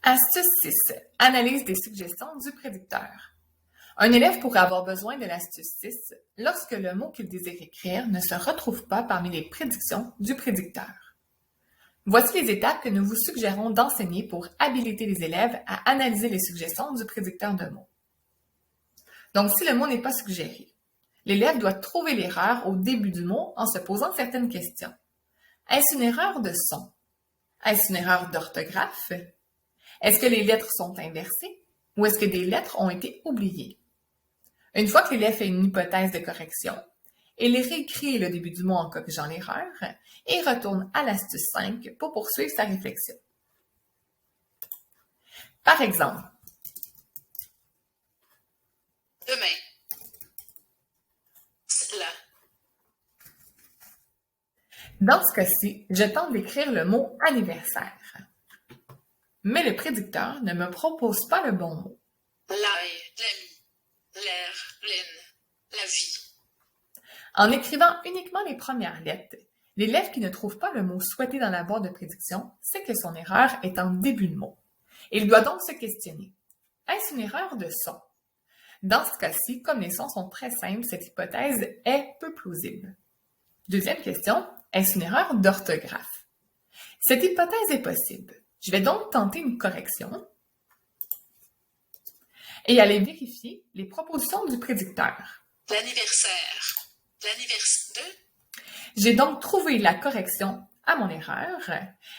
Astuce 6. Analyse des suggestions du prédicteur. Un élève pourrait avoir besoin de l'astuce 6 lorsque le mot qu'il désire écrire ne se retrouve pas parmi les prédictions du prédicteur. Voici les étapes que nous vous suggérons d'enseigner pour habiliter les élèves à analyser les suggestions du prédicteur de mots. Donc, si le mot n'est pas suggéré, l'élève doit trouver l'erreur au début du mot en se posant certaines questions. Est-ce une erreur de son? Est-ce une erreur d'orthographe? Est-ce que les lettres sont inversées ou est-ce que des lettres ont été oubliées? Une fois que l'élève fait une hypothèse de correction, il réécrit le début du mot en corrigeant l'erreur et retourne à l'astuce 5 pour poursuivre sa réflexion. Par exemple, demain, cela, dans ce cas-ci, je tente d'écrire le mot anniversaire. Mais le prédicteur ne me propose pas le bon mot. l'ail, l'ami, l'air, l'aine, la vie. En écrivant uniquement les premières lettres, l'élève qui ne trouve pas le mot souhaité dans la boîte de prédiction sait que son erreur est en début de mot. Il doit donc se questionner. Est-ce une erreur de son? Dans ce cas-ci, comme les sons sont très simples, cette hypothèse est peu plausible. Deuxième question, est-ce une erreur d'orthographe? Cette hypothèse est possible. Je vais donc tenter une correction et aller vérifier les propositions du prédicteur. L'anniversaire, l'anniversaire de, J'ai donc trouvé la correction à mon erreur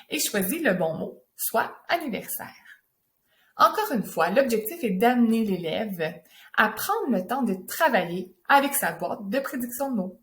et choisi le bon mot, soit anniversaire. Encore une fois, l'objectif est d'amener l'élève à prendre le temps de travailler avec sa boîte de prédiction de mots.